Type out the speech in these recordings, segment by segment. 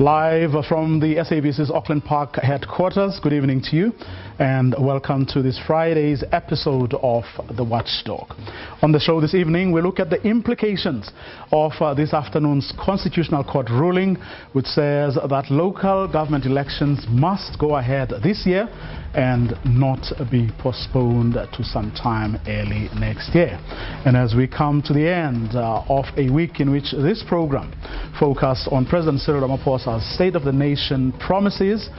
Live from the SABC's Auckland Park headquarters, good evening to you and welcome to this Friday's episode of The Watchdog. On the show this evening, we look at the implications of this afternoon's Constitutional Court ruling, which says that local government elections must go ahead this year and not be postponed to sometime early next year. And as we come to the end of a week in which this program focused on President Cyril Ramaphosa's State of the Nation promises,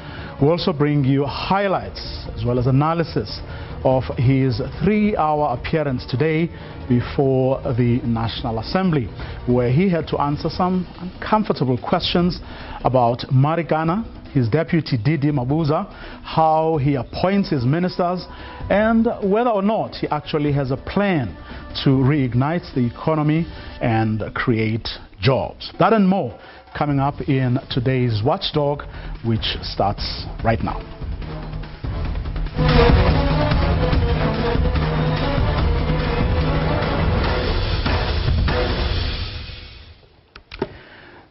we also bring you highlights as well as analysis of his 3-hour appearance today before the National Assembly, where he had to answer some uncomfortable questions about Marikana, his deputy Didi Mabuza, how he appoints his ministers, and whether or not he actually has a plan to reignite the economy and create jobs. That and more coming up in today's Watchdog, which starts right now.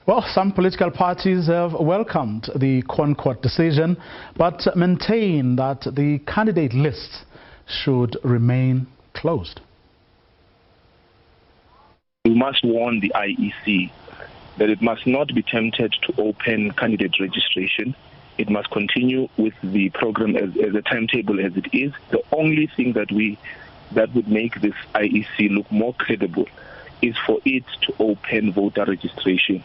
Well, some political parties have welcomed the Court decision, but maintain that the candidate list should remain closed. We must warn the IEC that it must not be tempted to open candidate registration. It must continue with the program as a timetable as it is. The only thing that would make this IEC look more credible is for it to open voter registration,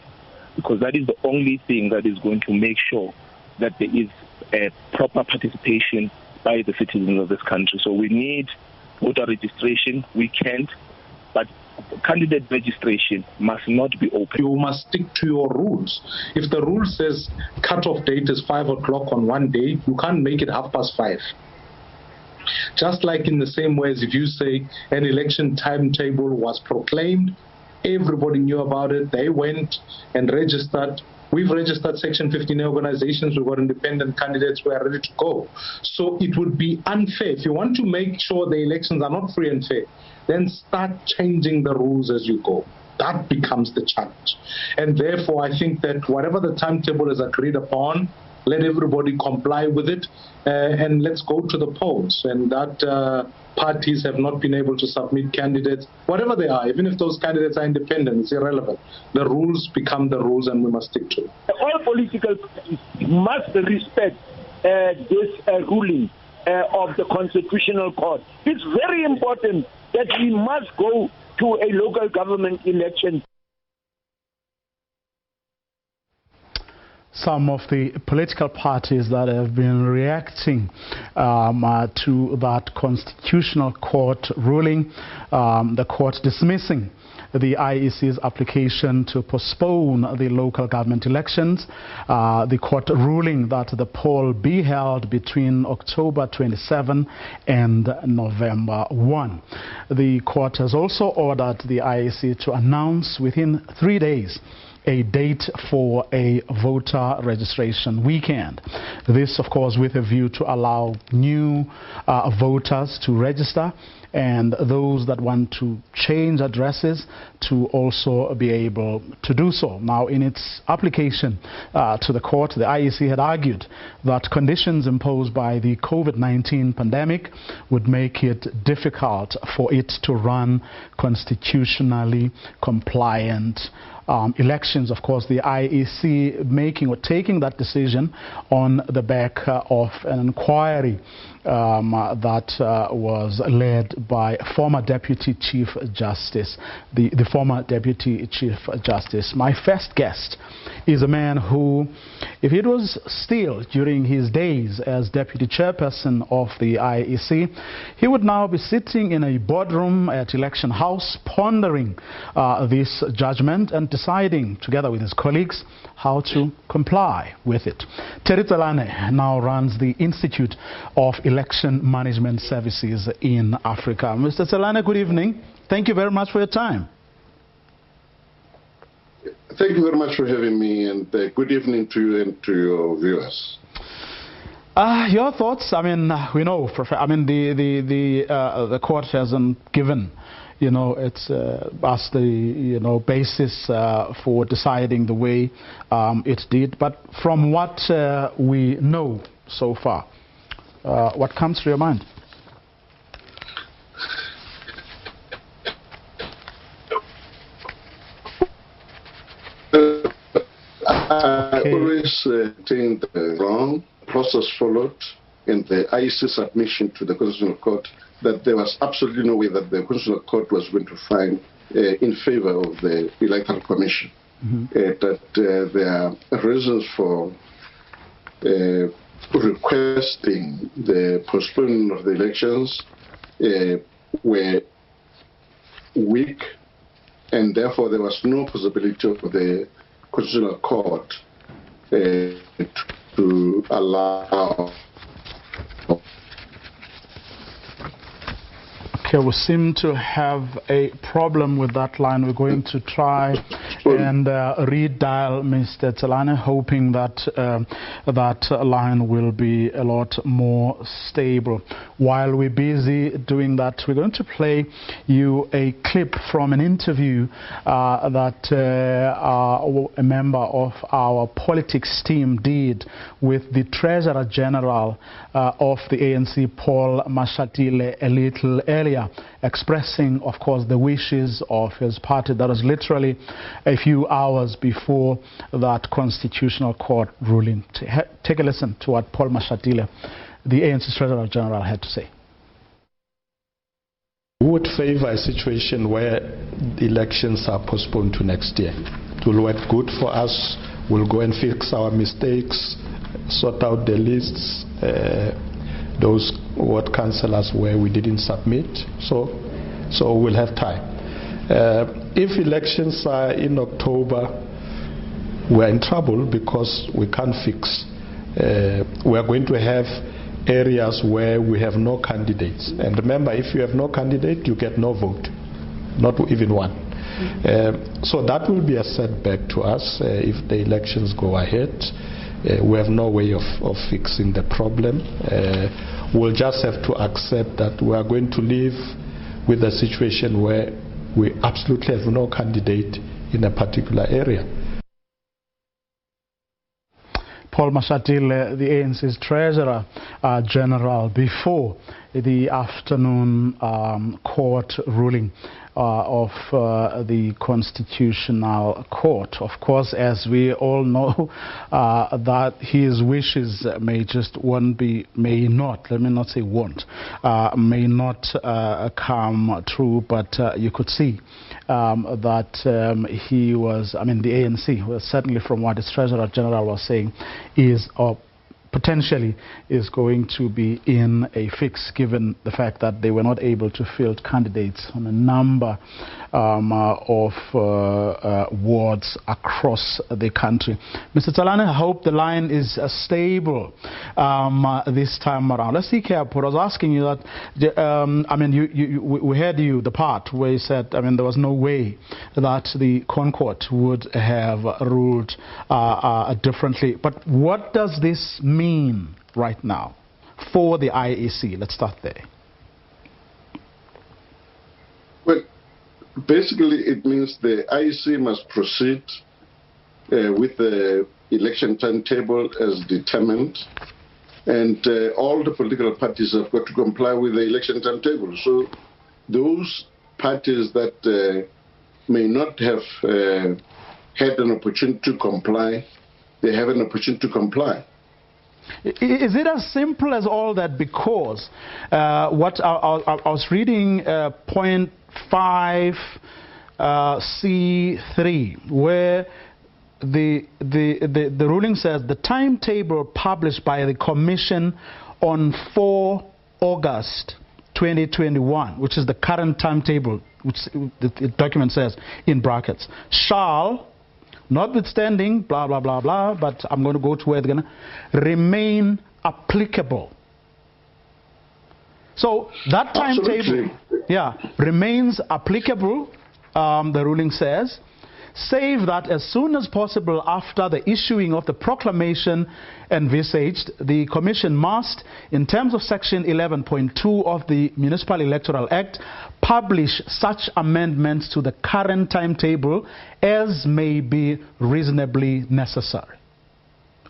because that is the only thing that is going to make sure that there is a proper participation by the citizens of this country. So we need voter registration. We can't, but candidate registration must not be open. You must stick to your rules. If the rule says cut-off date is 5 o'clock on one day, you can't make it 5:30. Just like in the same way as if you say an election timetable was proclaimed, everybody knew about it, they went and registered. We've registered Section 15 organizations, we've got independent candidates, we are ready to go. So it would be unfair. If you want to make sure the elections are not free and fair, then start changing the rules as you go. That becomes the challenge. And therefore, I think that whatever the timetable is agreed upon, let everybody comply with it, and let's go to the polls. And that parties have not been able to submit candidates, whatever they are, even if those candidates are independent, it's irrelevant. The rules become the rules and we must stick to it. All political parties must respect this ruling of the Constitutional Court. It's very important that we must go to a local government election. Some of the political parties that have been reacting to that Constitutional Court ruling, the court dismissing the IEC's application to postpone the local government elections, the court ruling that the poll be held between October 27 and November 1. The court has also ordered the IEC to announce within 3 days a date for a voter registration weekend. This, of course, with a view to allow new voters to register and those that want to change addresses to also be able to do so. Now, in its application to the court, the IEC had argued that conditions imposed by the COVID-19 pandemic would make it difficult for it to run constitutionally compliant elections. Of course, the IEC taking that decision on the back of an inquiry that was led by former Deputy Chief Justice, the former Deputy Chief Justice. My first guest is a man who, if it was still during his days as Deputy Chairperson of the IEC, he would now be sitting in a boardroom at Election House pondering this judgment and deciding together with his colleagues how to comply with it. Terry Tselane now runs the Institute of Election Management Services in Africa. Mr. Tselane, good evening. Thank you very much for your time. Thank you very much for having me, and good evening to you and to your viewers. Your thoughts? I mean, we know, the court hasn't given it's as the basis for deciding the way it did. But from what we know so far, what comes to your mind? I always think the wrong process followed in the IEC submission to the Constitutional Court, that there was absolutely no way that the Constitutional Court was going to find in favor of the Electoral Commission. That there are reasons for requesting the postponement of the elections were weak, and therefore there was no possibility of the Constitutional Court to allow. Okay, we seem to have a problem with that line. We're going to try and redial Mr. Tsalane, hoping that that line will be a lot more stable. While we're busy doing that, we're going to play you a clip from an interview that a member of our politics team did with the Treasurer General of the ANC, Paul Mashatile, a little earlier, expressing, of course, the wishes of his party. That was literally a few hours before that Constitutional Court ruling. Take a listen to what Paul Mashatile, the ANC Treasurer General, had to say. We would favor a situation where the elections are postponed to next year. It will work good for us. We'll go and fix our mistakes, sort out the lists, those ward councillors where we didn't submit, so we'll have time. If elections are in October, we're in trouble because we can't fix. We're going to have areas where we have no candidates. And remember, if you have no candidate, you get no vote, not even one. So that will be a setback to us if the elections go ahead. We have no way of fixing the problem. We'll just have to accept that we are going to live with a situation where we absolutely have no candidate in a particular area. Paul Mashatile, the ANC's Treasurer General, before the afternoon court ruling of the Constitutional Court. Of course, as we all know, that his wishes may not, let me not say won't, may not come true, but you could see that he was, the ANC, was certainly, from what his Treasurer General was saying, is potentially is going to be in a fix, given the fact that they were not able to field candidates on a number of wards across the country. Mr. Tsalane, I hope the line is stable this time around. Let's see, Kerpo, I was asking you that, we heard you, the part where you said, there was no way that the Concord would have ruled differently. But what does this mean right now for the IEC? Let's start there. Well, basically it means the IEC must proceed with the election timetable as determined, and all the political parties have got to comply with the election timetable. So those parties that may not have had an opportunity to comply, they have an opportunity to comply. Is it as simple as all that? Because what I was reading point 5 C3, where the ruling says the timetable published by the Commission on 4 August 2021, which is the current timetable, which the document says in brackets, shall, notwithstanding blah blah blah blah, but I'm going to go to where they're going to remain applicable. So that timetable, remains applicable, the ruling says, save that as soon as possible after the issuing of the proclamation envisaged, the Commission must, in terms of Section 11.2 of the Municipal Electoral Act, publish such amendments to the current timetable as may be reasonably necessary.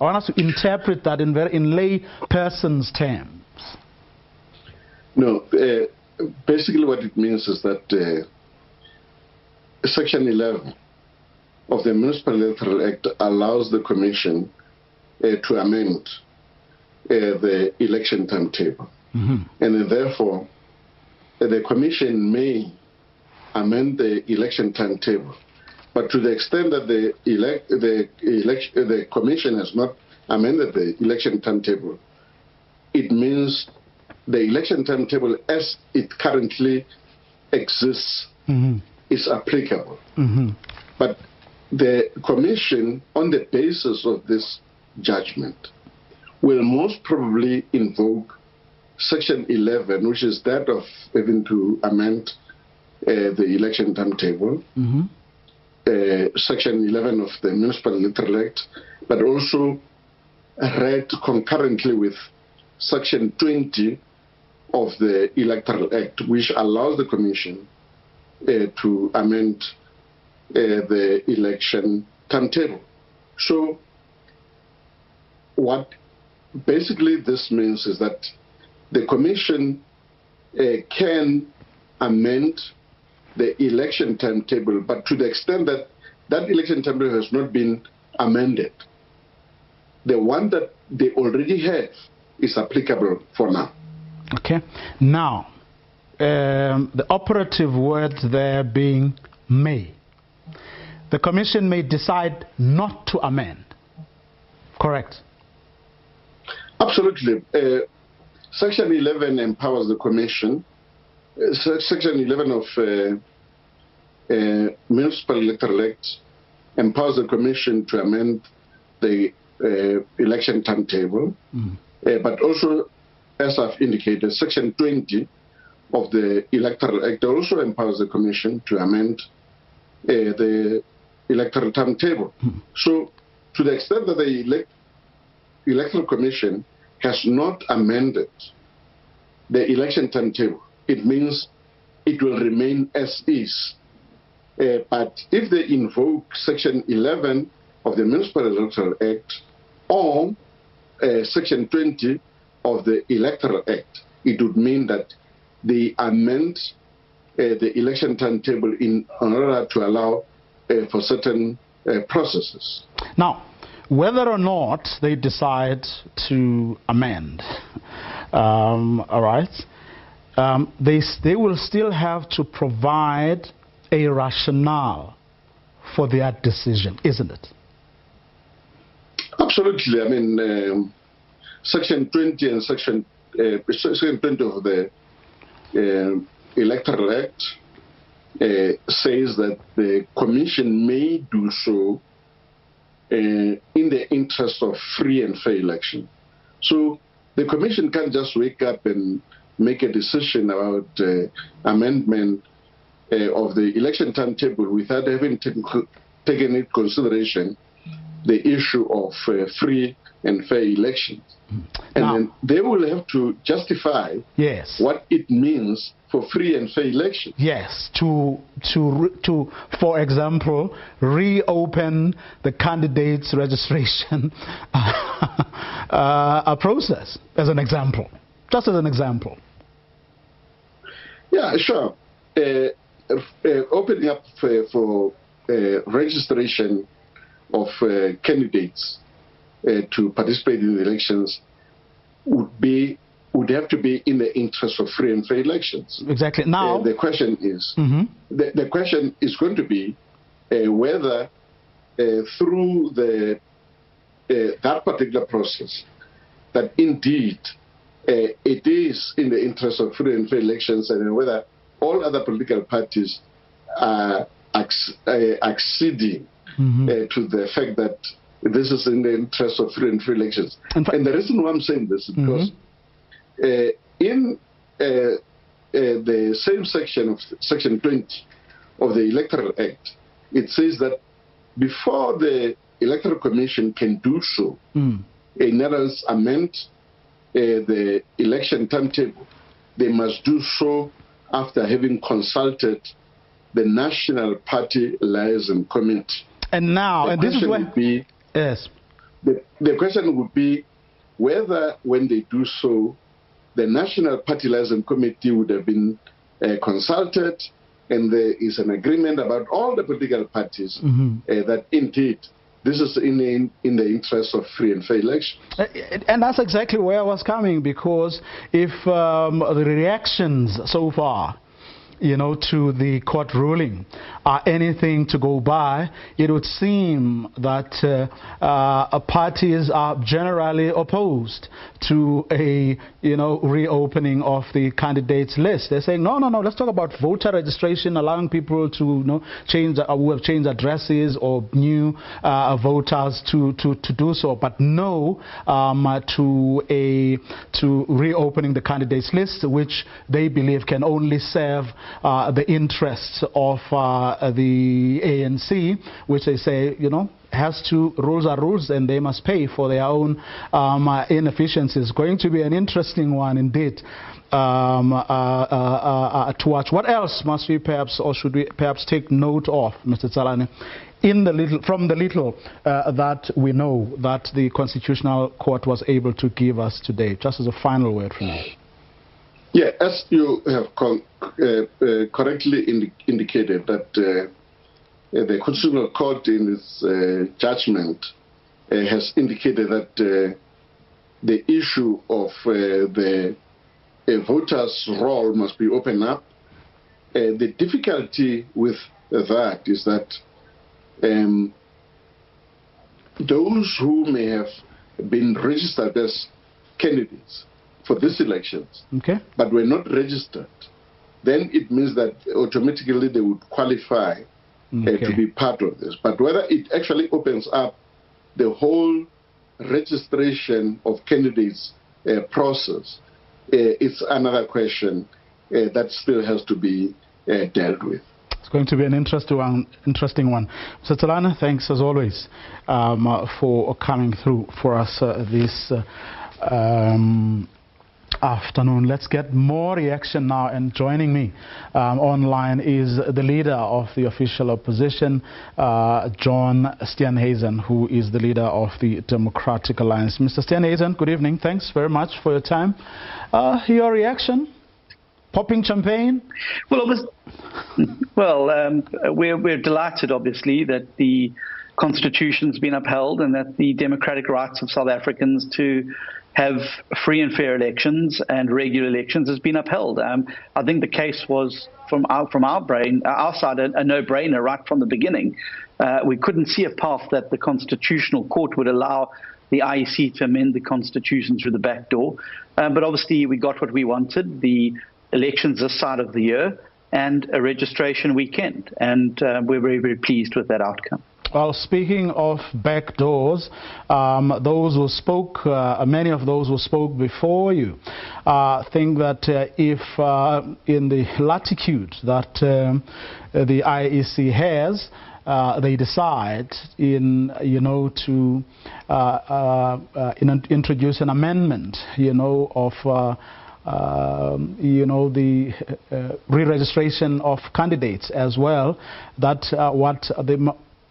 I want us to interpret that in lay person's terms. No, basically what it means is that Section 11 of the Municipal Electoral Act allows the Commission to amend the election timetable. And therefore, the Commission may amend the election timetable. But to the extent that the Commission has not amended the election timetable, it means the election timetable as it currently exists is applicable. But the Commission, on the basis of this judgment, will most probably invoke Section 11, which is that of having to amend the election timetable, Section 11 of the Municipal Electoral Act, but also read concurrently with Section 20 of the Electoral Act, which allows the Commission to amend the election timetable. So what basically this means is that the Commission can amend the election timetable, but to the extent that that election timetable has not been amended, the one that they already have is applicable for now. Okay. Now, the operative word there being may. The Commission may decide not to amend. Correct? Absolutely. Section 11 empowers the Commission. Section 11 of Municipal Electoral Act empowers the Commission to amend the election timetable, but also, as I've indicated, Section 20 of the Electoral Act also empowers the Commission to amend the electoral timetable. So, to the extent that the Electoral Commission has not amended the election timetable, it means it will remain as is. But if they invoke Section 11 of the Municipal Electoral Act or Section 20 of the Electoral Act, it would mean that they amend the election timetable in order to allow for certain processes. Now, whether or not they decide to amend, all right, they will still have to provide a rationale for their decision, isn't it? Absolutely. I mean, Section 20 and Section 20 of the Electoral Act says that the Commission may do so in the interest of free and fair election. So the Commission can't just wake up and make a decision about amendment of the election timetable without having taken into consideration the issue of free and fair elections. And now, then they will have to justify what it means for free and fair elections. Yes, to for example, reopen the candidates' registration process, as an example. Just as an example. Yeah, sure. Opening up for registration of candidates to participate in the elections would have to be in the interest of free and fair elections. Exactly. Now the question is the question is going to be whether through that particular process that indeed it is in the interest of free and fair elections, and whether all other political parties are acceding to the fact that this is in the interest of free and fair elections. And the reason why I'm saying this is because in the same section of Section 20 of the Electoral Act, it says that before the Electoral Commission can do so, in other words, amend the election timetable, they must do so after having consulted the National Party Liaison Committee. And now, and this is where... Yes. The question would be whether, when they do so, the National Party Liaison Committee would have been consulted, and there is an agreement about all the political parties that indeed this is in the interest of free and fair elections. And that's exactly where I was coming, because if the reactions so far, to the court ruling are anything to go by, it would seem that parties are generally opposed to a reopening of the candidates list. They're saying no, let's talk about voter registration, allowing people to change who have changed addresses or new voters to do so, but no to reopening the candidates list, which they believe can only serve the interests of the ANC, which they say, rules are rules, and they must pay for their own inefficiencies. Going to be an interesting one indeed to watch. What else must we perhaps, or should we perhaps take note of, Mr. Tsalane, from the little that we know that the Constitutional Court was able to give us today, just as a final word from you? Yeah, as you have correctly indicated, that the Constitutional Court in its judgment has indicated that the issue of the voters' roll must be opened up. The difficulty with that is that those who may have been registered as candidates for these elections, but were not registered, then it means that automatically they would qualify to be part of this. But whether it actually opens up the whole registration of candidates process, it's another question that still has to be dealt with. It's going to be an interesting one. Mr. Tsalane, thanks as always for coming through for us this afternoon. Let's get more reaction now, and joining me online is the leader of the official opposition, John Steenhuisen, who is the leader of the Democratic Alliance. Mr. Steenhuisen, good evening. Thanks very much for your time. Your reaction? Popping champagne? Well, we're delighted, obviously, that the Constitution's been upheld and that the democratic rights of South Africans to have free and fair elections and regular elections has been upheld. I think the case was, from our side, a no-brainer right from the beginning. We couldn't see a path that the Constitutional Court would allow the IEC to amend the Constitution through the back door. But obviously we got what we wanted, the elections this side of the year and a registration weekend. And we're very, very pleased with that outcome. Well, speaking of back doors, those who spoke, many of those who spoke before you, think that if in the latitude that the IEC has, they decide to introduce an amendment, of the re-registration of candidates as well, that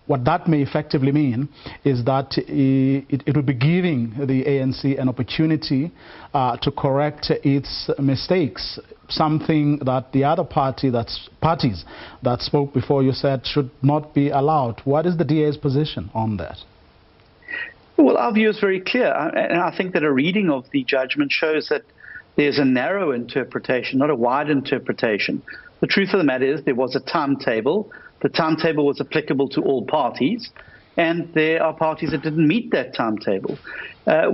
what that may effectively mean is that it will be giving the ANC an opportunity to correct its mistakes, something that the other parties that spoke before you said should not be allowed. What is the DA's position on that? Well, our view is very clear, and I think that a reading of the judgment shows that there's a narrow interpretation, not a wide interpretation. The truth of the matter is there was a timetable. The timetable was applicable to all parties, and there are parties that didn't meet that timetable.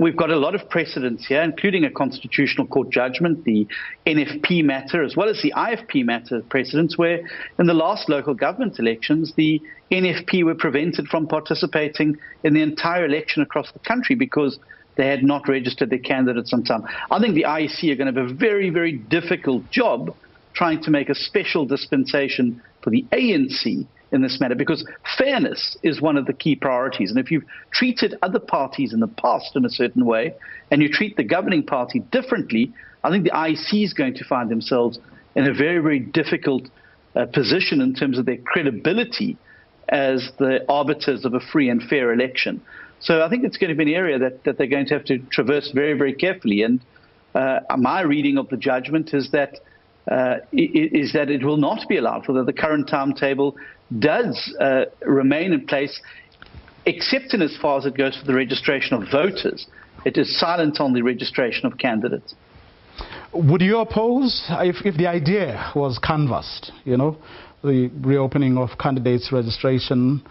We've got a lot of precedents here, including a Constitutional Court judgment, the NFP matter, as well as the IFP matter precedents, where in the last local government elections, the NFP were prevented from participating in the entire election across the country because they had not registered their candidates on time. I think the IEC are going to have a very, very difficult job trying to make a special dispensation for the ANC in this matter, because fairness is one of the key priorities. And if you've treated other parties in the past in a certain way, and you treat the governing party differently, I think the IEC is going to find themselves in a very, very difficult position in terms of their credibility as the arbiters of a free and fair election. So I think it's going to be an area that they're going to have to traverse very, very carefully. And my reading of the judgment is that it will not be allowed, for that the current timetable does remain in place, except in as far as it goes for the registration of voters. It is silent on the registration of candidates. Would you oppose, if the idea was canvassed, the reopening of candidates' registration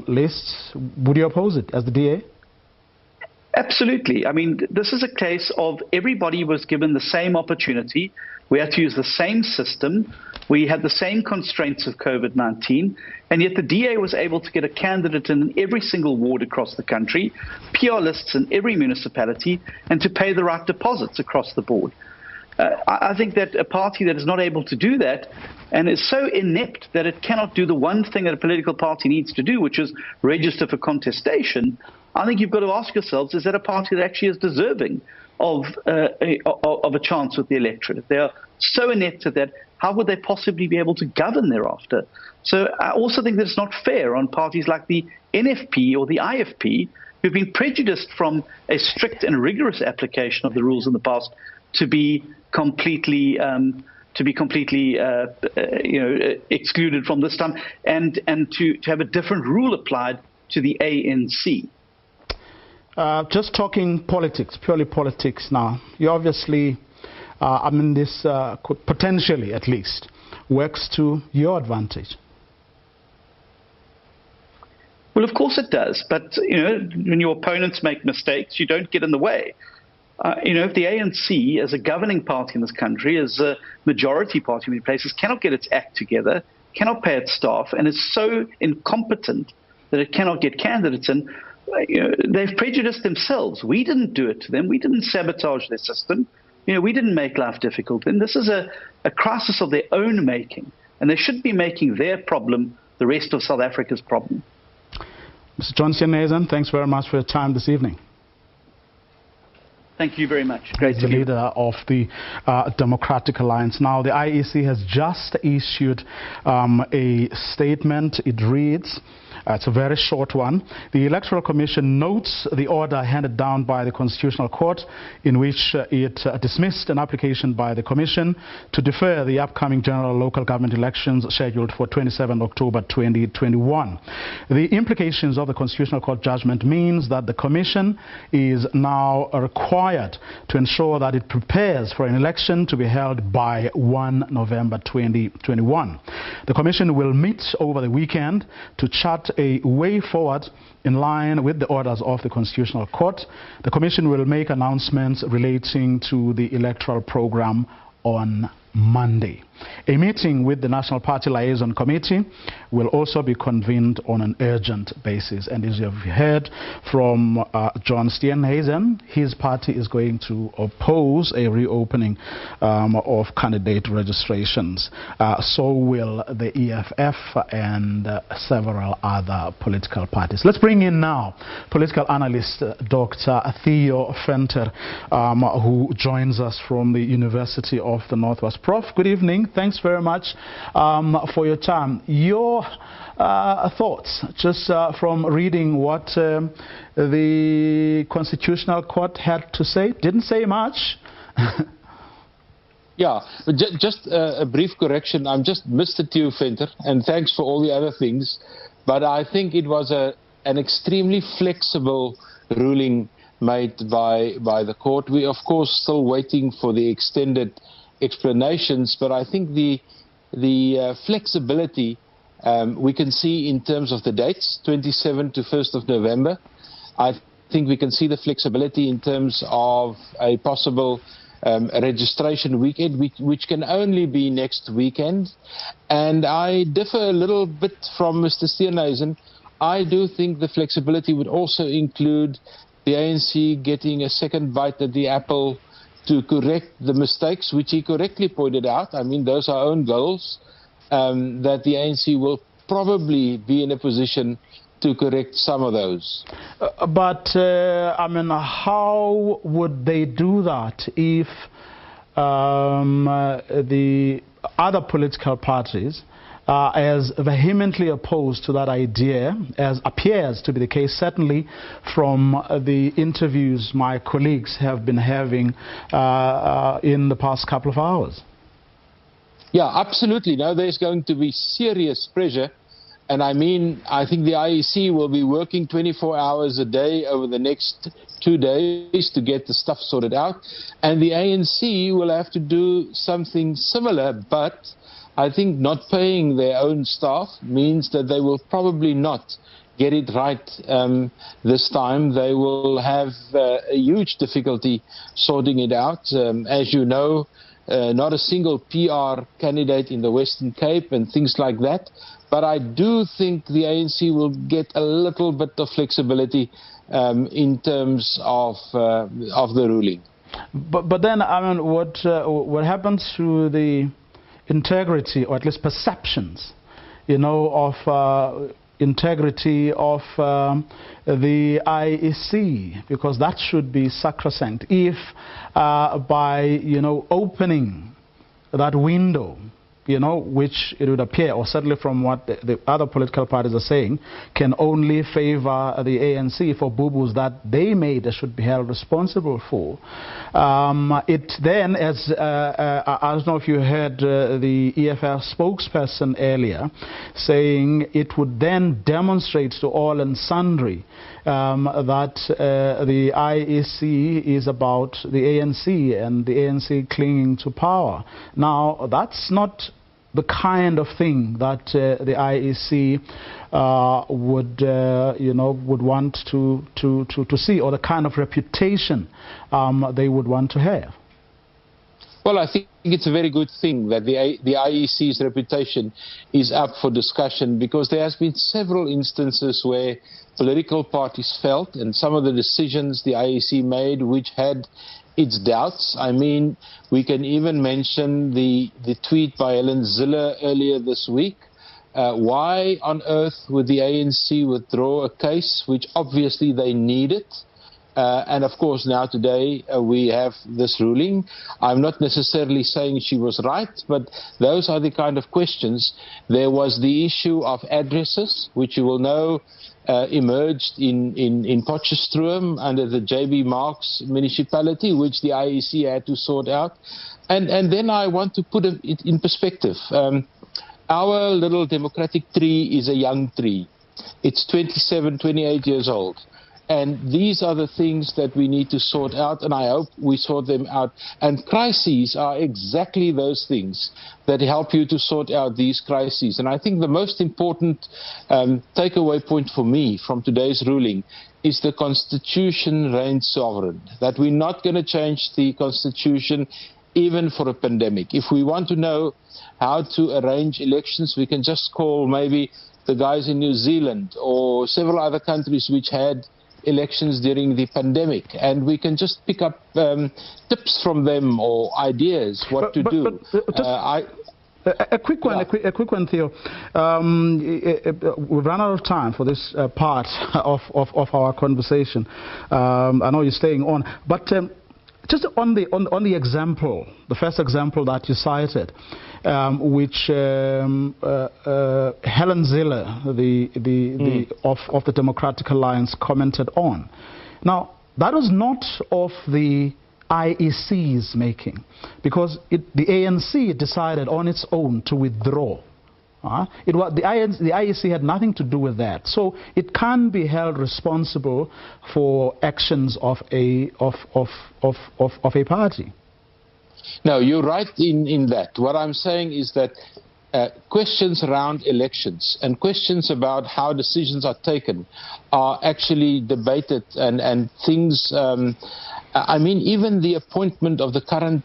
lists, would you oppose it as the DA? Absolutely. I mean, this is a case of everybody was given the same opportunity. We had to use the same system. We had the same constraints of COVID-19, and yet the DA was able to get a candidate in every single ward across the country, PR lists in every municipality, and to pay the right deposits across the board. I think that a party that is not able to do that and is so inept that it cannot do the one thing that a political party needs to do, which is register for contestation, I think you've got to ask yourselves, is that a party that actually is deserving of a chance with the electorate? If they are so inept at that, how would they possibly be able to govern thereafter? So I also think that it's not fair on parties like the NFP or the IFP, who've been prejudiced from a strict and rigorous application of the rules in the past, to be completely excluded from this time, and to have a different rule applied to the ANC. Just talking politics, purely politics now. You obviously, this could potentially, at least, works to your advantage. Well, of course it does. But, when your opponents make mistakes, you don't get in the way. If the ANC, as a governing party in this country, as a majority party in many places, cannot get its act together, cannot pay its staff, and is so incompetent that it cannot get candidates in, they've prejudiced themselves. We didn't do it to them. We didn't sabotage their system. We didn't make life difficult. And this is a crisis of their own making. And they should be making their problem the rest of South Africa's problem. Mr. John Steenhuisen, thanks very much for your time this evening. Thank you very much. Great to be the leader of the Democratic Alliance. Now, the IEC has just issued a statement. It reads, it's a very short one. The Electoral Commission notes the order handed down by the Constitutional Court in which it dismissed an application by the Commission to defer the upcoming general local government elections scheduled for 27 October 2021. The implications of the Constitutional Court judgment means that the Commission is now required to ensure that it prepares for an election to be held by 1 November 2021. The Commission will meet over the weekend to chart a way forward in line with the orders of the Constitutional Court. The Commission will make announcements relating to the electoral program on Monday. A meeting with the National Party Liaison Committee will also be convened on an urgent basis. And as you have heard from John Steenhuisen, his party is going to oppose a reopening of candidate registrations. So will the EFF and several other political parties. Let's bring in now political analyst Dr. Theo Venter, who joins us from the University of the Northwest. Prof, good evening. Thanks very much for your time. Your thoughts, just from reading what the Constitutional Court had to say. Didn't say much. Yeah, but just a brief correction. I'm just Mr. Theo Venter, and thanks for all the other things. But I think it was an extremely flexible ruling made by the court. We, of course, still waiting for the extended explanations, but I think the flexibility we can see in terms of the dates, 27 to 1st of November. I think we can see the flexibility in terms of a possible registration weekend, which can only be next weekend. And I differ a little bit from Mr. Steenhuisen. I do think the flexibility would also include the ANC getting a second bite at the apple to correct the mistakes, which he correctly pointed out. I mean, those are own goals, that the ANC will probably be in a position to correct some of those. I mean, how would they do that if the other political parties are as vehemently opposed to that idea as appears to be the case, certainly from the interviews my colleagues have been having in the past couple of hours? Yeah, absolutely. Now there's going to be serious pressure. And I mean, I think the IEC will be working 24 hours a day over the next 2 days to get the stuff sorted out. And the ANC will have to do something similar, but I think not paying their own staff means that they will probably not get it right this time. They will have a huge difficulty sorting it out. As you know, not a single PR candidate in the Western Cape and things like that. But I do think the ANC will get a little bit of flexibility in terms of the ruling. But then, I mean, what happens to the integrity, or at least perceptions, you know, of integrity of the IEC? Because that should be sacrosanct. If by, you know, opening that window, you know, which it would appear, or certainly from what the other political parties are saying, can only favor the ANC for boo-boos that they made, they should be held responsible for. It then, as I don't know if you heard the EFF spokesperson earlier saying, it would then demonstrate to all and sundry that the IEC is about the ANC and the ANC clinging to power. Now, that's not the kind of thing that the IEC would want to see, or the kind of reputation they would want to have. Well, I think it's a very good thing that the IEC's reputation is up for discussion, because there has been several instances where political parties felt, and some of the decisions the IEC made which had its doubts. I mean, we can even mention the tweet by Helen Zille earlier this week. Why on earth would the ANC withdraw a case which obviously they needed? And of course, now today we have this ruling. I'm not necessarily saying she was right, but those are the kind of questions. There was the issue of addresses, which you will know emerged in Potchefstroom under the JB Marks municipality, which the IEC had to sort out. And then I want to put it in perspective. Our little democratic tree is a young tree. It's 27, 28 years old. And these are the things that we need to sort out, and I hope we sort them out. And crises are exactly those things that help you to sort out these crises. And I think the most important takeaway point for me from today's ruling is the Constitution reigns sovereign, that we're not going to change the Constitution even for a pandemic. If we want to know how to arrange elections, we can just call maybe the guys in New Zealand or several other countries which had elections during the pandemic, and we can just pick up tips from them or ideas what to do. A quick one, Theo. We've run out of time for this part of our conversation. I know you're staying on, but just on the example, the first example that you cited, which Helen Zille, of the Democratic Alliance, commented on. Now, that was not of the IEC's making, because the ANC decided on its own to withdraw. It was the IEC had nothing to do with that, so it can be held responsible for actions of a party. No, you're right in that. What I'm saying is that questions around elections and questions about how decisions are taken are actually debated, and things. I mean, even the appointment of the current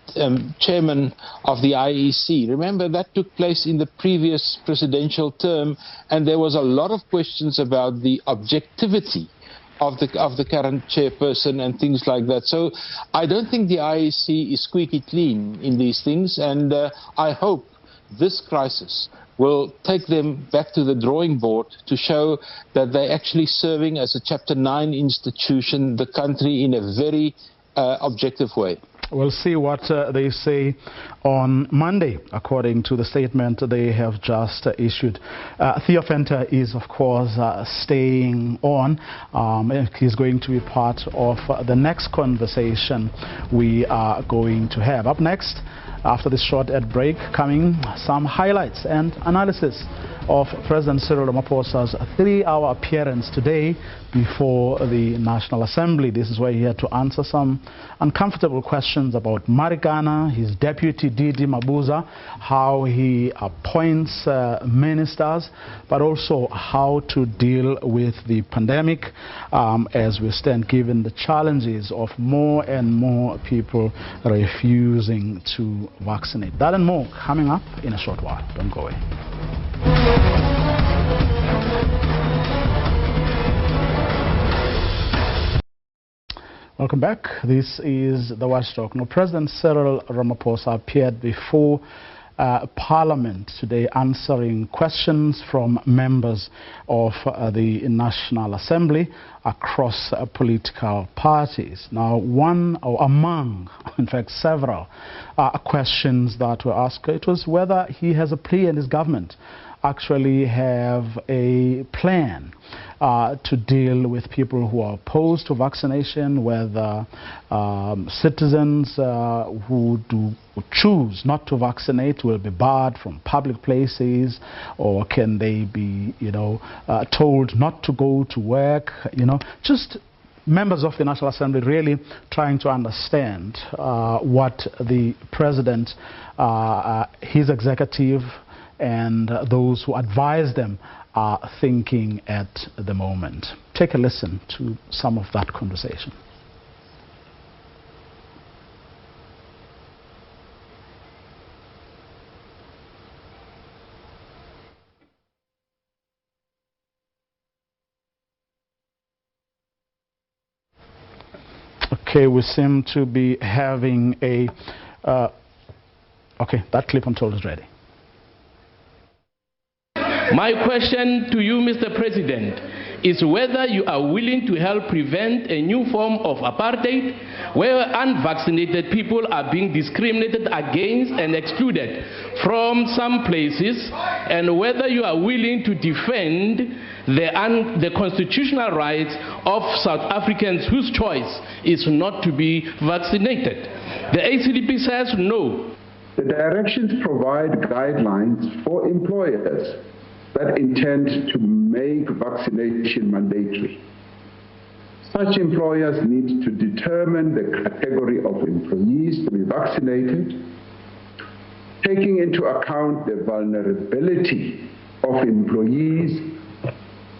chairman of the IEC, remember that took place in the previous presidential term, and there was a lot of questions about the objectivity of the current chairperson and things like that. So I don't think the IEC is squeaky clean in these things, and I hope this crisis will take them back to the drawing board to show that they're actually serving as a Chapter 9 institution the country in a very objective way. We'll see what they say on Monday, according to the statement they have just issued. Theo Venter is, of course, staying on. He's going to be part of the next conversation we are going to have. Up next, after this short ad break, coming some highlights and analysis of President Cyril Ramaphosa's 3-hour appearance today before the National Assembly. This is where he had to answer some uncomfortable questions about Marikana, his deputy Didi Mabuza, how he appoints ministers, but also how to deal with the pandemic as we stand, given the challenges of more and more people refusing to vaccinate. That and more coming up in a short while. Don't go away. Welcome back. This is the Watchdog. Now, President Cyril Ramaphosa appeared before Parliament today answering questions from members of the National Assembly across political parties. Now, one or among, in fact, several questions that were asked, it was whether he has a plea and his government actually have a plan to deal with people who are opposed to vaccination, whether citizens who choose not to vaccinate will be barred from public places, or can they be, told not to go to work, just members of the National Assembly really trying to understand what the president, his executive, and those who advise them are thinking at the moment. Take a listen to some of that conversation. Okay, we seem to be having a... okay, that clip I'm told is ready. My question to you, Mr. President, is whether you are willing to help prevent a new form of apartheid where unvaccinated people are being discriminated against and excluded from some places, and whether you are willing to defend the constitutional rights of South Africans whose choice is not to be vaccinated. The ACDP says no. The directions provide guidelines for employers that intend to make vaccination mandatory. Such employers need to determine the category of employees to be vaccinated, taking into account the vulnerability of employees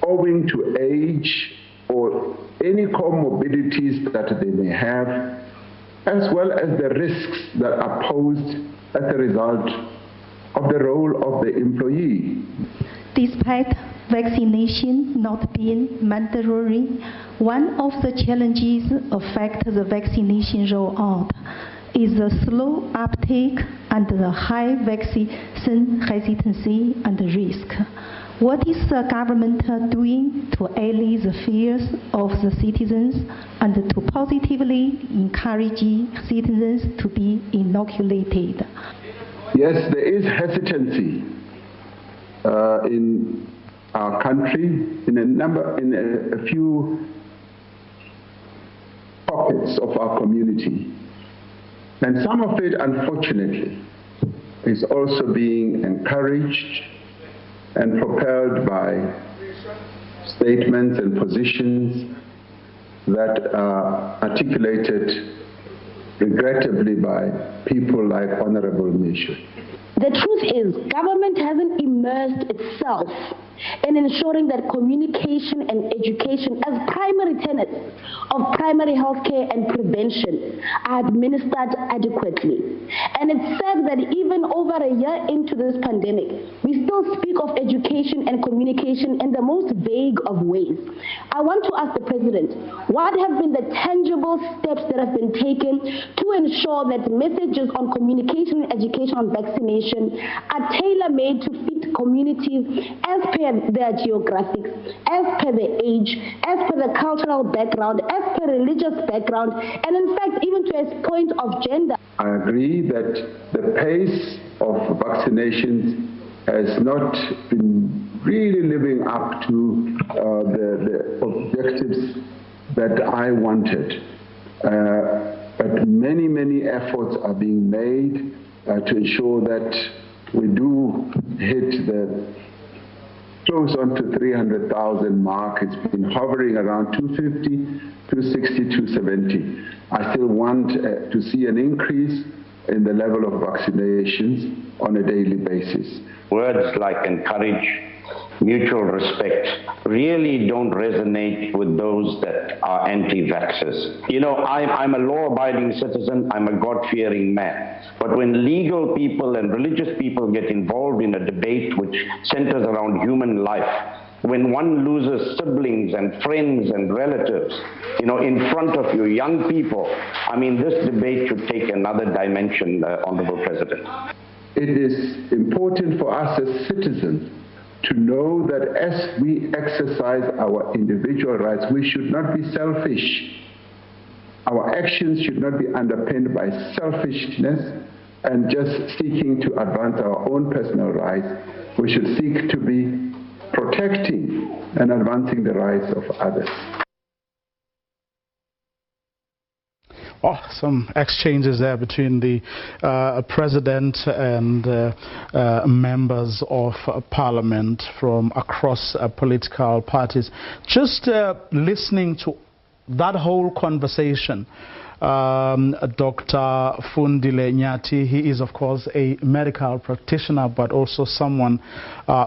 owing to age or any comorbidities that they may have, as well as the risks that are posed as a result of the role of the employee. Despite vaccination not being mandatory, one of the challenges affecting the vaccination rollout is the slow uptake and the high vaccination hesitancy and risk. What is the government doing to allay the fears of the citizens and to positively encourage citizens to be inoculated? Yes, there is hesitancy in our country, in a few pockets of our community. And some of it, unfortunately, is also being encouraged and propelled by statements and positions that are articulated regrettably by people like Honorable Mishu. The truth is, government hasn't immersed itself in ensuring that communication and education as primary tenets of primary health care and prevention are administered adequately. And it's sad that even over a year into this pandemic, we still speak of education and communication in the most vague of ways. I want to ask the President, what have been the tangible steps that have been taken to ensure that messages on communication and education on vaccination are tailor-made to fit distinct communities as per their geographics, as per their age, as per their cultural background, as per religious background, and in fact, even to a point of gender. I agree that the pace of vaccinations has not been really living up to the objectives that I wanted. But many efforts are being made to ensure that we do hit the close on to 300,000 mark. It's been hovering around 250, 260, 270. I still want to see an increase in the level of vaccinations on a daily basis. Words like encourage, mutual respect really don't resonate with those that are anti-vaxxers. You know, I'm a law-abiding citizen, I'm a God-fearing man. But when legal people and religious people get involved in a debate which centers around human life, when one loses siblings and friends and relatives, you know, in front of you, young people, I mean, this debate should take another dimension, Honorable President. It is important for us as citizens to know that as we exercise our individual rights, we should not be selfish. Our actions should not be underpinned by selfishness and just seeking to advance our own personal rights. We should seek to be protecting and advancing the rights of others. Oh, some exchanges there between the President and members of Parliament from across political parties. Just listening to that whole conversation, Dr. Fundile Nyati, he is of course a medical practitioner, but also someone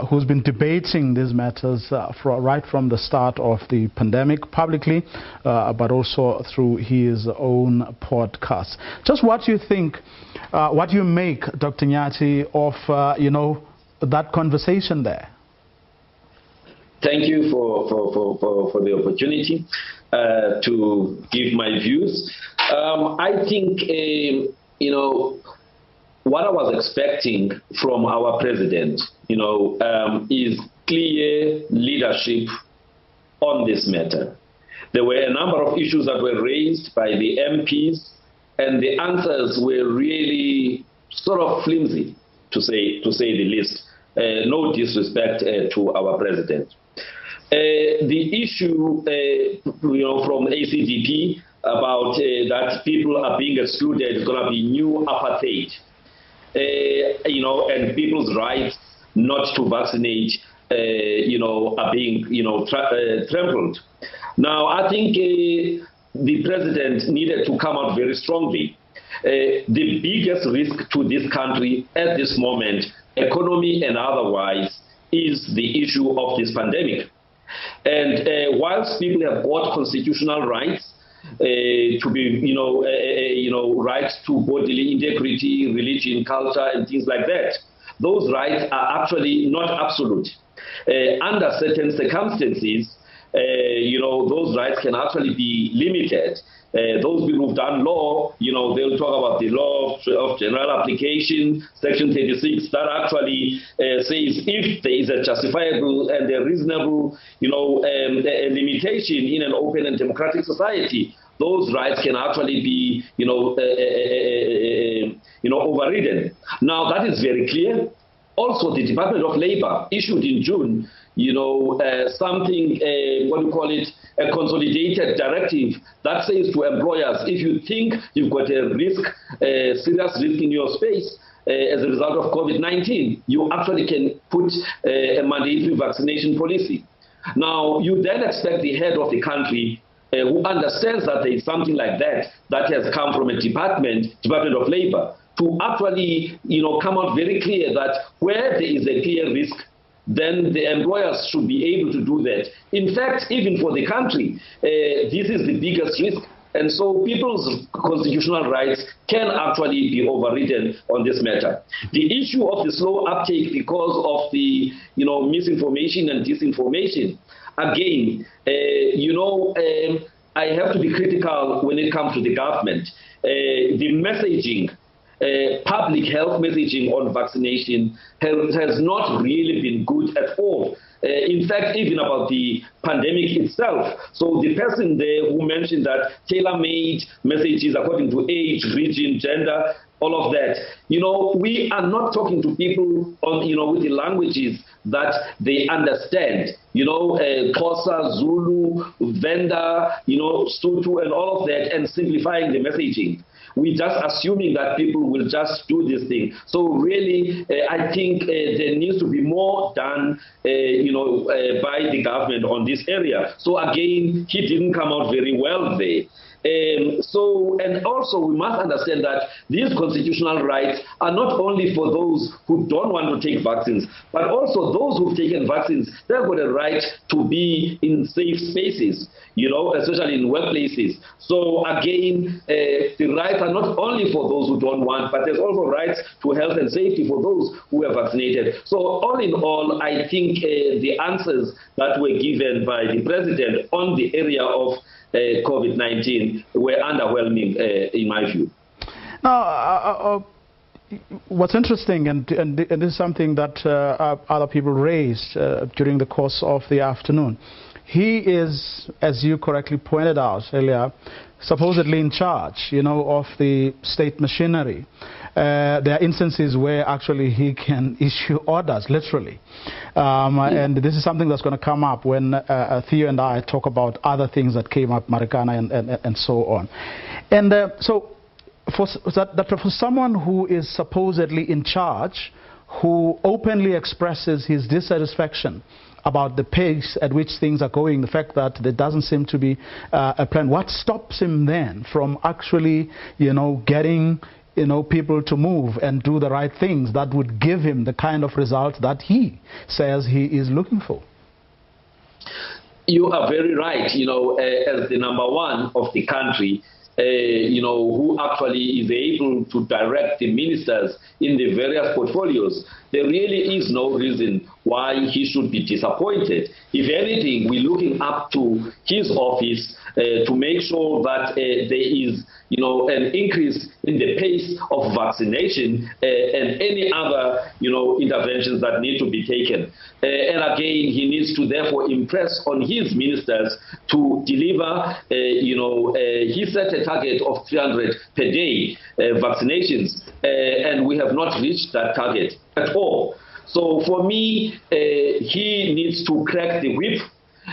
who's been debating these matters right from the start of the pandemic publicly, but also through his own podcast. Just what you think, what you make, Dr. Nyati, of you know, that conversation there? Thank you for the opportunity to give my views. I think, you know, what I was expecting from our president, you know, is clear leadership on this matter. There were a number of issues that were raised by the MPs, and the answers were really sort of flimsy, to say the least. No disrespect to our president. The issue, you know, from ACDP about that people are being excluded is going to be new apartheid, you know, and people's rights not to vaccinate, you know, are being, you know, trampled. Now, I think the president needed to come out very strongly. The biggest risk to this country at this moment, economy and otherwise, is the issue of this pandemic. And whilst people have got constitutional rights to be, you know, rights to bodily integrity, religion, culture, and things like that, those rights are actually not absolute. Under certain circumstances, you know, those rights can actually be limited. Those people who've done law, you know, they'll talk about the law of general application, section 36, that actually says if there is a justifiable and a reasonable, you know, a limitation in an open and democratic society, those rights can actually be, you know, overridden. Now, that is very clear. Also, the Department of Labor issued in June, you know, something, what do you call it, a consolidated directive that says to employers, if you think you've got a risk, serious risk in your space as a result of COVID-19, you actually can put a mandatory vaccination policy. Now, you then expect the head of the country who understands that there is something like that has come from a Department of Labor, to actually, you know, come out very clear that where there is a clear risk, then the employers should be able to do that. In fact, even for the country, this is the biggest risk. And so people's constitutional rights can actually be overridden on this matter. The issue of the slow uptake because of the, you know, misinformation and disinformation, again, you know, I have to be critical when it comes to the government. The messaging public health messaging on vaccination has not really been good at all. In fact, even about the pandemic itself. So the person there who mentioned that tailor-made messages according to age, region, gender, all of that. We are not talking to people on, with the languages that they understand. Xhosa, Zulu, Venda, Sotho, and all of that, and simplifying the messaging. We're just assuming that people will just do this thing. So really, I think there needs to be more done, by the government on this area. So again, he didn't come out very well there. And also we must understand that these constitutional rights are not only for those who don't want to take vaccines, but also those who've taken vaccines. They've got a right to be in safe spaces, especially in workplaces. So again, the rights are not only for those who don't want, but there's also rights to health and safety for those who are vaccinated. So all in all, I think the answers that were given by the president on the area of COVID-19 were underwhelming, in my view. Now, what's interesting, and this is something that other people raised during the course of the afternoon, he is, as you correctly pointed out earlier, supposedly in charge, of the state machinery. There are instances where actually he can issue orders, literally. And this is something that's going to come up when Theo and I talk about other things that came up, Marikana and so on. And so for someone who is supposedly in charge, who openly expresses his dissatisfaction about the pace at which things are going, the fact that there doesn't seem to be a plan, what stops him then from actually, getting people to move and do the right things that would give him the kind of results that he says he is looking for? You are very right. As the number one of the country, who actually is able to direct the ministers in the various portfolios, there really is no reason why he should be disappointed. If anything, we're looking up to his office to make sure that there is, an increase in the pace of vaccination and any other, interventions that need to be taken. And again, he needs to therefore impress on his ministers to deliver, he set a target of 300 per day vaccinations, and we have not reached that target at all. So for me, he needs to crack the whip,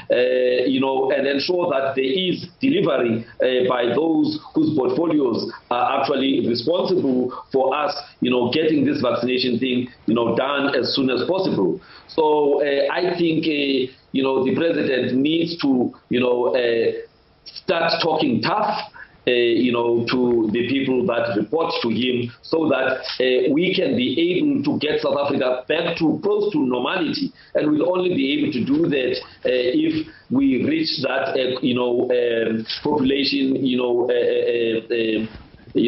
and ensure that there is delivery by those whose portfolios are actually responsible for us, getting this vaccination thing, done as soon as possible. So I think, the president needs to, start talking tough, to the people that report to him, so that we can be able to get South Africa back to close to normality. And we'll only be able to do that if we reach that, population,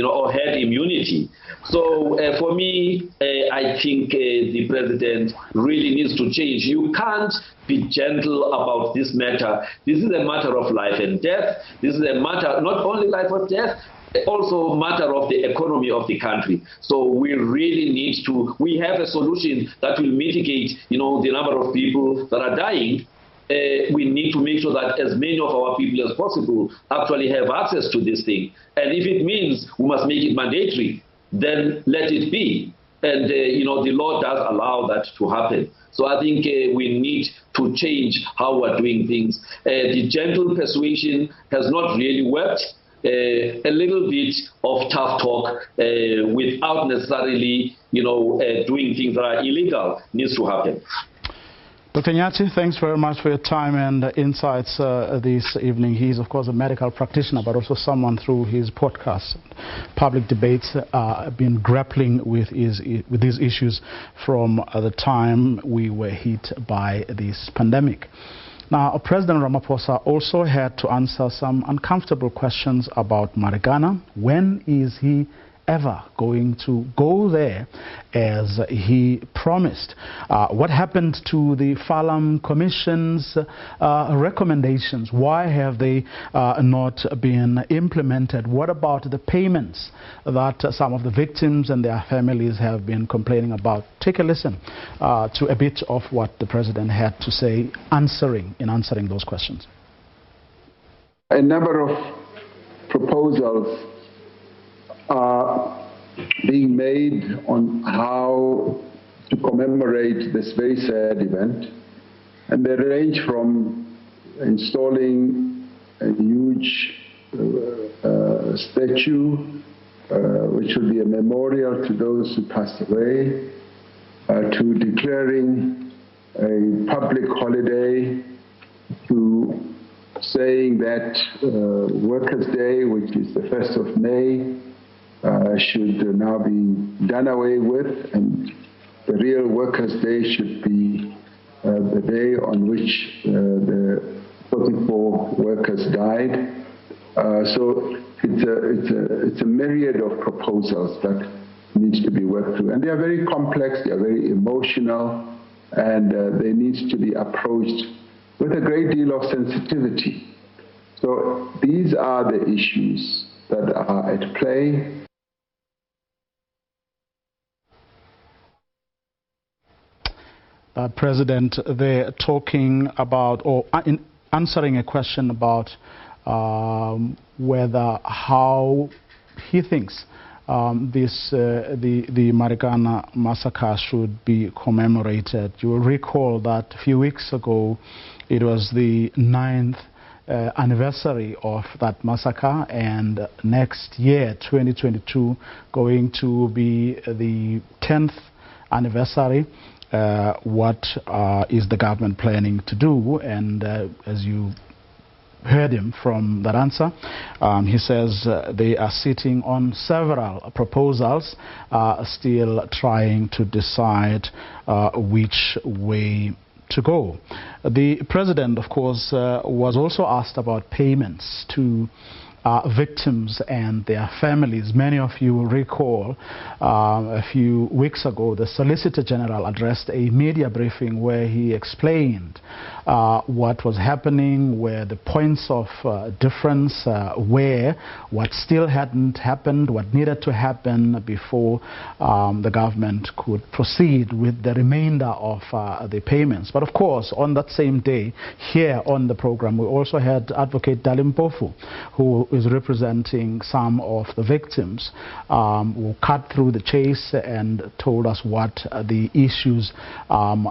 or herd immunity. So for me, I think the president really needs to change. You can't be gentle about this matter. This is a matter of life and death. This is a matter not only life or death, also a matter of the economy of the country. So we really need to, we have a solution that will mitigate, the number of people that are dying. We need to make sure that as many of our people as possible actually have access to this thing. And if it means we must make it mandatory, then let it be. And, the law does allow that to happen. So I think we need to change how we're doing things. The gentle persuasion has not really worked. A little bit of tough talk without necessarily, doing things that are illegal needs to happen. Dr. Nyathi, thanks very much for your time and insights this evening. He's, of course, a medical practitioner, but also someone through his podcast, public debates, been grappling with these issues from the time we were hit by this pandemic. Now, President Ramaphosa also had to answer some uncomfortable questions about Marikana. When is he ever going to go there as he promised. What happened to the Farlam Commission's recommendations? Why have they not been implemented? What about the payments that some of the victims and their families have been complaining about? Take a listen to a bit of what the president had to say in answering those questions. A number of proposals are being made on how to commemorate this very sad event, and they range from installing a huge statue, which will be a memorial to those who passed away, to declaring a public holiday, to saying that Workers' Day, which is the 1st of May, should now be done away with, and the real Workers' Day should be the day on which the 44 workers died. So it's a myriad of proposals that needs to be worked through, and they are very complex, they are very emotional, and they need to be approached with a great deal of sensitivity. So these are the issues that are at play. President, they're talking about, or in answering a question about how he thinks the Marikana massacre should be commemorated. You will recall that a few weeks ago it was the 9th anniversary of that massacre, and next year, 2022, going to be the 10th anniversary. What is the government planning to do? And as you heard him from that answer, he says they are sitting on several proposals, still trying to decide which way to go. The president, of course, was also asked about payments to victims and their families. Many of you will recall a few weeks ago the Solicitor General addressed a media briefing where he explained what was happening, where the points of difference were, what still hadn't happened, what needed to happen before the government could proceed with the remainder of the payments. But of course, on that same day, here on the program, we also had Advocate Dalimpofu, who is representing some of the victims, who cut through the chase and told us what the issues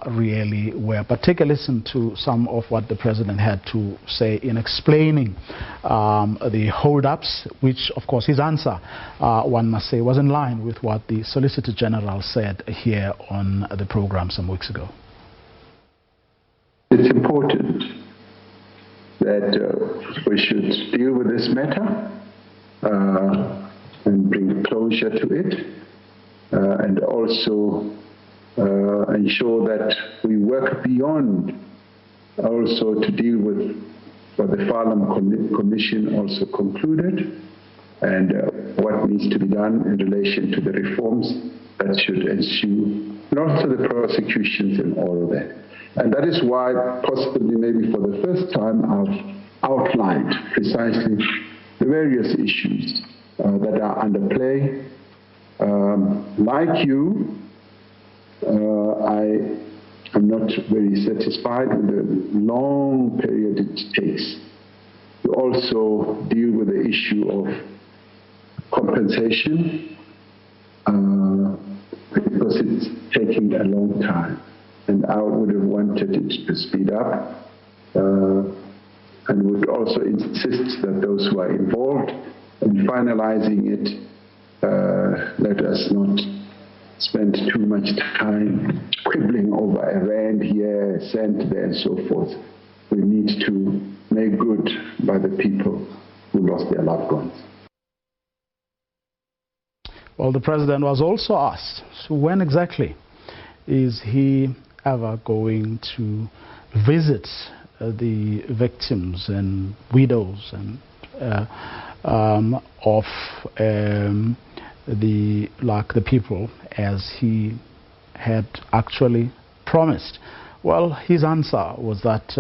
really were. But take a listen to some of what the president had to say in explaining the hold-ups, which of course his answer, one must say, was in line with what the Solicitor General said here on the program some weeks ago. It's important that we should deal with this matter and bring closure to it, and also ensure that we work beyond also to deal with what the Farlam Commission also concluded, and what needs to be done in relation to the reforms that should ensue, and also the prosecutions and all of that. And that is why, possibly maybe for the first time, I've outlined precisely the various issues that are under play. Like you, I'm not very satisfied with the long period it takes to also deal with the issue of compensation, because it's taking a long time. And I would have wanted it to speed up, and would also insist that those who are involved in finalizing it, let us not spend too much time quibbling over a rand here, a cent there, and so forth. We need to make good by the people who lost their loved ones. Well, the president was also asked, so when exactly is he ever going to visit the victims and widows and of the people as he had actually promised? Well, his answer was that,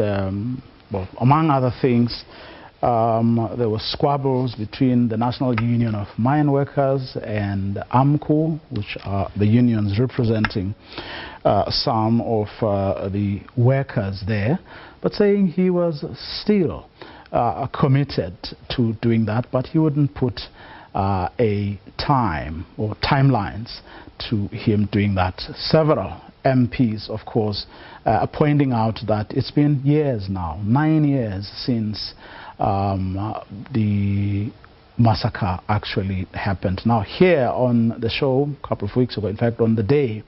well, among other things, there were squabbles between the National Union of Mine Workers and AMCU, which are the unions representing some of the workers there, but saying he was still committed to doing that, but he wouldn't put a time or timelines to him doing that. Several MPs, of course, pointing out that it's been years now, 9 years since the massacre actually happened. Now, here on the show, a couple of weeks ago, in fact, on the day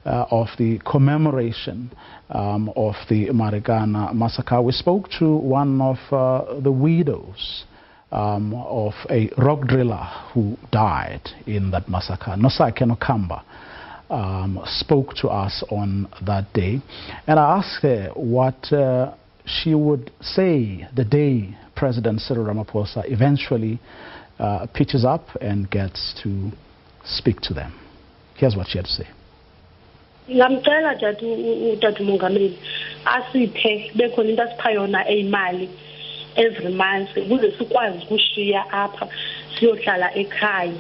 of the commemoration of the Marikana massacre, we spoke to one of the widows of a rock driller who died in that massacre. Nosake Nokamba spoke to us on that day, and I asked her what she would say the day President Cyril Ramaphosa eventually pitches up and gets to speak to them. Here's what she had to say. Ngamcela Tata Mongameli asiphe bekhona into asipha yona eyimali every month ukuze sikwazi ukushiya apha siyohlala ekhaya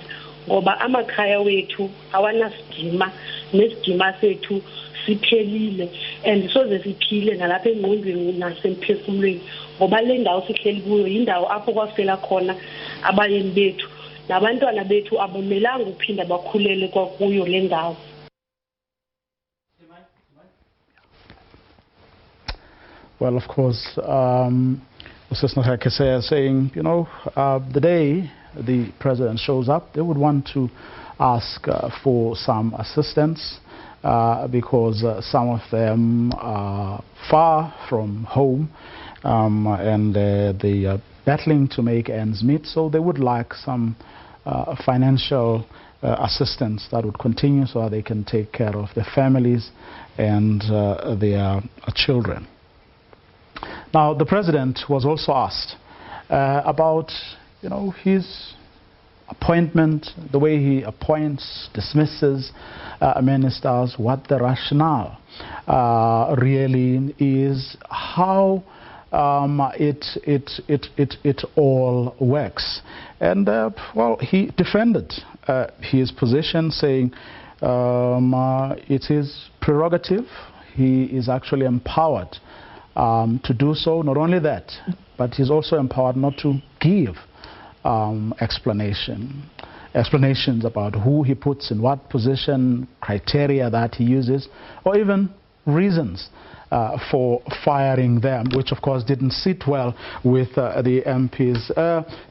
ngoba amakhaya wethu awanasidima nesidima sethu siphelile and soze siphile nalapha engqondweni nasemphefumulweni ngoba le ndawo sihleli kuyo yindawo apho kwafela khona abayeni bethu nabantwana bethu abumelanga uphinda bakhulele kwakuyo le ndawo. Well, of course, Sister Kese saying, you know, the day the president shows up, they would want to ask for some assistance because some of them are far from home and they are battling to make ends meet, so they would like some financial assistance that would continue so that they can take care of their families and their children. Now, the president was also asked about, you know, his appointment, the way he appoints, dismisses ministers, what the rationale really is, how it all works. And, well, he defended his position, saying it is prerogative. He is actually empowered to do so. Not only that, but he's also empowered not to give explanations about who he puts in what position, criteria that he uses, or even reasons for firing them, which of course didn't sit well with the MPs.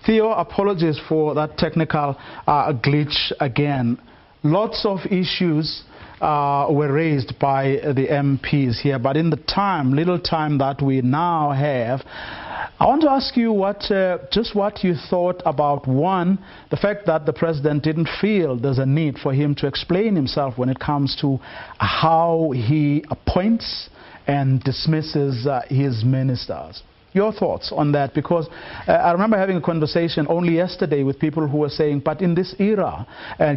Theo, apologies for that technical glitch again. Lots of issues were raised by the MPs here, but in the little time that we now have, I want to ask you just what you thought about, one, the fact that the president didn't feel there's a need for him to explain himself when it comes to how he appoints and dismisses his ministers. Your thoughts on that? Because I remember having a conversation only yesterday with people who were saying, but in this era,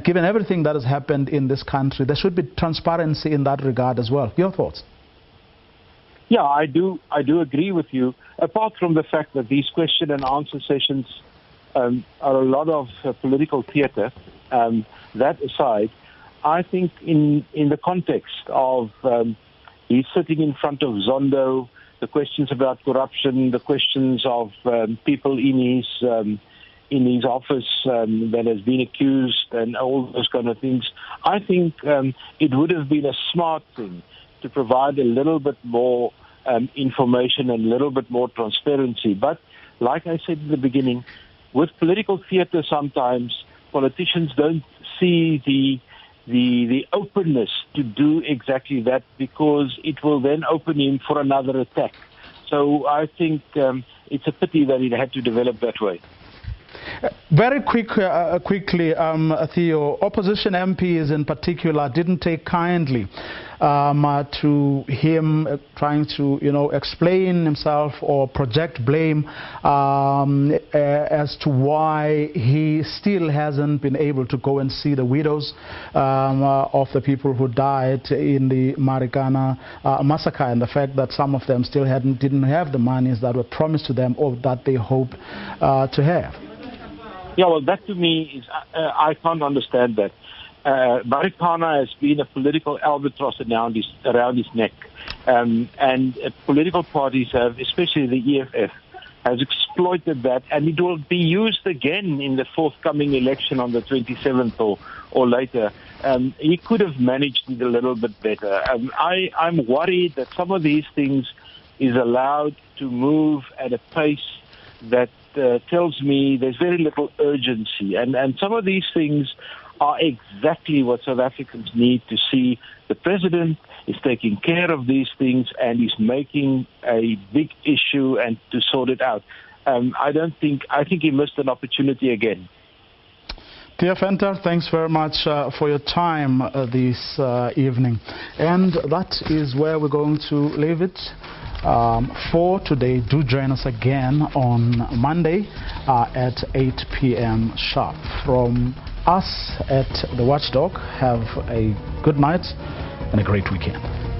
given everything that has happened in this country, there should be transparency in that regard as well. Your thoughts? Yeah, I do agree with you. Apart from the fact that these question and answer sessions are a lot of political theater, that aside, I think in the context of he's sitting in front of Zondo, the questions about corruption, the questions of people in his office that has been accused and all those kind of things, I think it would have been a smart thing to provide a little bit more information and a little bit more transparency. But like I said in the beginning, with political theater sometimes politicians don't see the openness to do exactly that, because it will then open him for another attack. So I think it's a pity that it had to develop that way. Very quickly, Theo, opposition MPs in particular didn't take kindly to him trying to, explain himself or project blame as to why he still hasn't been able to go and see the widows of the people who died in the Marikana massacre, and the fact that some of them still didn't have the monies that were promised to them or that they hoped to have. Yeah, well, that to me is, I can't understand that. Marikana has been a political albatross around his neck. And political parties have, especially the EFF, has exploited that, and it will be used again in the forthcoming election on the 27th or later. He could have managed it a little bit better. I'm worried that some of these things is allowed to move at a pace that tells me there's very little urgency. And some of these things are exactly what South Africans need to see. The president is taking care of these things and is making a big issue and to sort it out. I think he missed an opportunity again. Dear Venter, thanks very much for your time this evening. And that is where we're going to leave it for today. Do join us again on Monday at 8 p.m. sharp. From us at the Watchdog, have a good night and a great weekend.